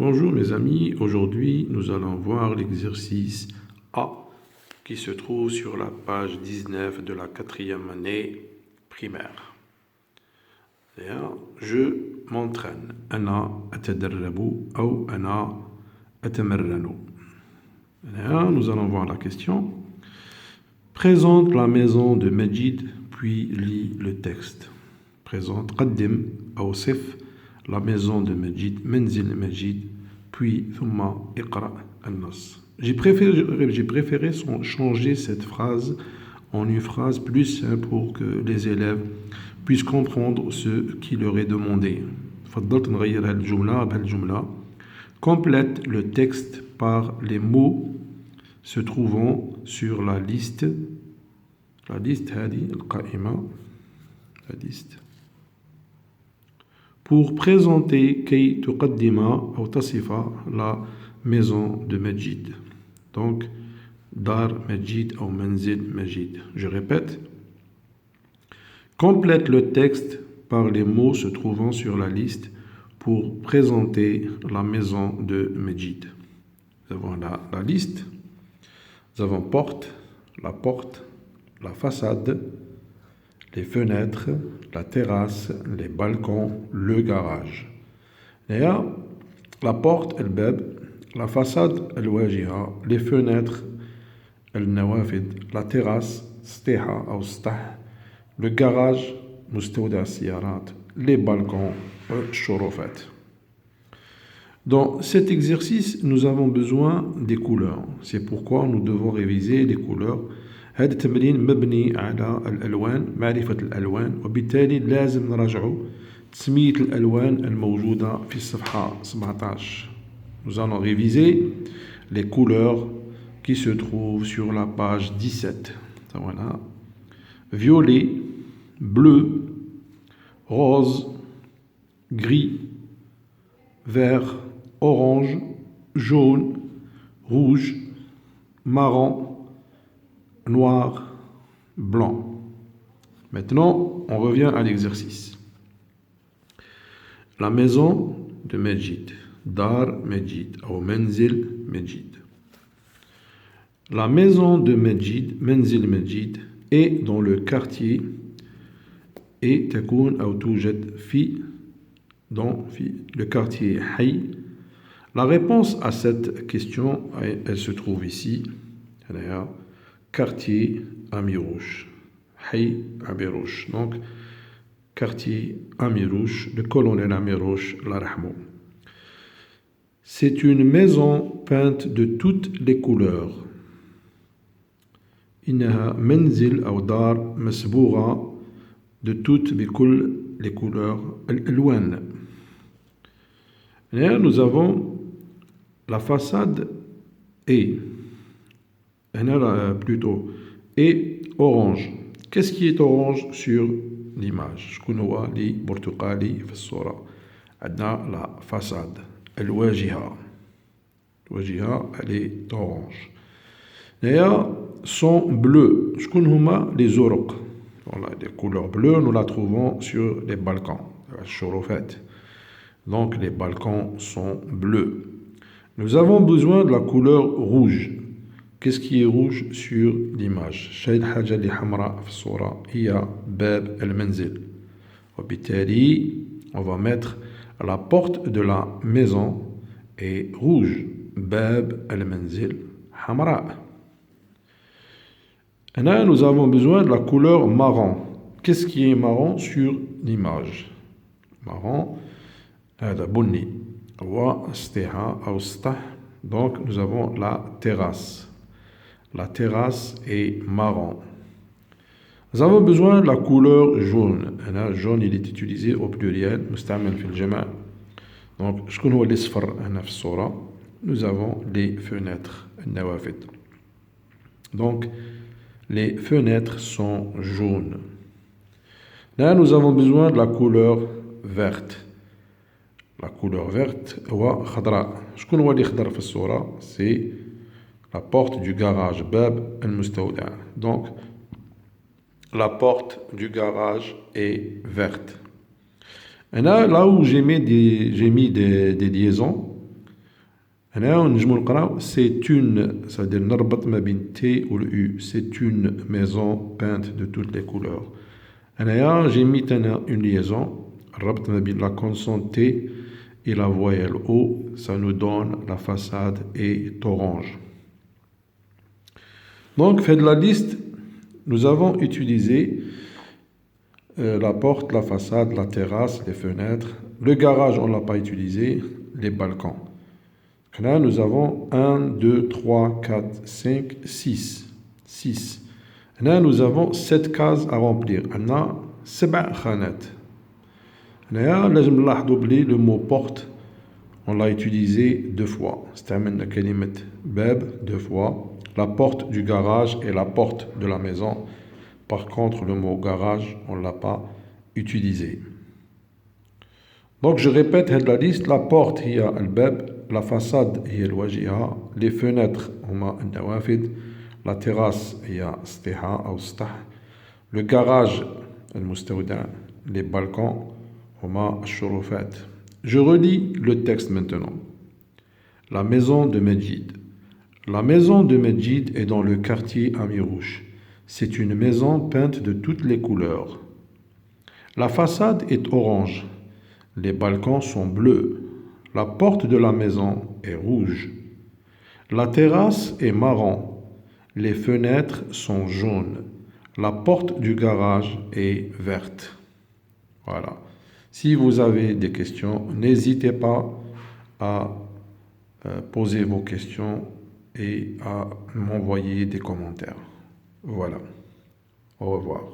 Bonjour mes amis, aujourd'hui nous allons voir l'exercice A qui se trouve sur la page 19 de la 4e année primaire. Je m'entraîne. أنا أتدرب أو أنا أتمرن. Nous allons voir la question. Présente la maison de Majid puis lis le texte. Présente قدم أو صف la maison de Majid, منزل مجيد, puis ثم اقرأ النص. J'ai préféré changer cette phrase en une phrase plus simple pour que les élèves puissent comprendre ce qui leur est demandé. فضلت نغير هالجملة بهالجملة. Complète le texte par les mots se trouvant sur la liste. La liste هذه القائمة. La liste. Pour présenter كي تقدم أو تصف la maison de Majid. Donc, Dar Majid ou Manzil Majid. Je répète. Complète le texte par les mots se trouvant sur la liste pour présenter la maison de Majid. Nous avons la liste. Nous avons porte, la façade, les fenêtres, la terrasse, les balcons, le garage. Et là, la porte, الباب, la façade, الواجهة, les fenêtres, النوافذ, la terrasse, سطيحة أو سطح, le garage, مستودع السيارات, les balcons, الشرفات. Dans cet exercice, nous avons besoin des couleurs. C'est pourquoi nous devons réviser les couleurs. هذا التمرين مبني على الألوان معرفة الألوان وبالتالي لازم نراجعوا تسمية الألوان الموجودة في الصفحة 17. Nous allons réviser les couleurs qui se trouvent sur la page 17. Voilà. Violet, bleu, rose, gris, vert, orange, jaune, rouge, marron, noir, blanc. Maintenant, on revient à l'exercice. La maison de Majid, Dar Majid ou Manzil Majid. La maison de Majid, Manzil Majid, est dans le quartier et تكون أو توجد في le quartier Hay. La réponse à cette question, elle se trouve ici. Quartier Amirouche. Hay Amirouche. Donc, quartier Amirouche, le colonel Amirouche, l'arahmou. C'est une maison peinte de toutes les couleurs. إنها منزل أو دار مسبوغة de toutes بكل les couleurs الألوان. Et nous avons la façade et plutôt et orange. Qu'est-ce qui est orange sur l'image? شكون هو اللي برتقالي في الصورة؟ عندنا la façade الواجهة. الواجهة elle est orange. D'ailleurs, sont bleus. شكون هما les زرق? Voilà, les couleurs bleues, nous la trouvons sur les balcons. الشرفات. Donc les balcons sont bleus. Nous avons besoin de la couleur rouge. Qu'est-ce qui est rouge sur l'image? شاهد حاجة اللي حمراء في الصورة هي باب المنزل. وبالتالي on va mettre la porte de la maison est rouge. باب المنزل حمراء. Et là, nous avons besoin de la couleur marron. Qu'est-ce qui est marron sur l'image? Marron, هذا بني وسطيحة أو سطح. Donc nous avons la terrasse. La terrasse est marron. Nous avons besoin de la couleur jaune. هنا jaune il est utilisé au pluriel مستعمل في الجمع. Donc شكون هو الأصفر هنا في الصورة? Nous avons les fenêtres النوافذ. Donc les fenêtres sont jaunes. Là nous avons besoin de la couleur verte. La couleur verte هو خضراء. شكون هو اللي خضر في الصورة؟ C'est la porte du garage, باب المستودع. Donc, la porte du garage est verte. Et là où j'ai mis des liaisons, هنا نجمو نقراو c'est une, ça veut dire نربط ما بين T ou le U. C'est une maison peinte de toutes les couleurs. هنايا j'ai mis une liaison. ربط ما بين la consonne T et la voyelle O. Ça nous donne la façade est orange. Donc, fait de la liste, nous avons utilisé la porte, la façade, la terrasse, les fenêtres. Le garage, on ne l'a pas utilisé. Les balcons. Là, nous avons 1, 2, 3, 4, 5, 6. 6. Là, nous avons 7 cases à remplir. On a 7 khanat. Là, le mot porte, on l'a utilisé 2 fois. استعملنا كلمة باب 2 fois. La porte du garage et la porte de la maison. Par contre, le mot garage, on ne l'a pas utilisé. Donc, je répète la liste. La porte, il y a le bab. La façade, il y a le wajiha. Les fenêtres, on a un nawafid. La terrasse, il y a stiha ou stah. Le garage, le mustawda. Les balcons, on a shurufat. Je relis le texte maintenant. La maison de Medjid. La maison de Medjid est dans le quartier Amirouche. C'est une maison peinte de toutes les couleurs. La façade est orange. Les balcons sont bleus. La porte de la maison est rouge. La terrasse est marron. Les fenêtres sont jaunes. La porte du garage est verte. Voilà. Si vous avez des questions, n'hésitez pas à poser vos questions et à m'envoyer des commentaires. Voilà. Au revoir.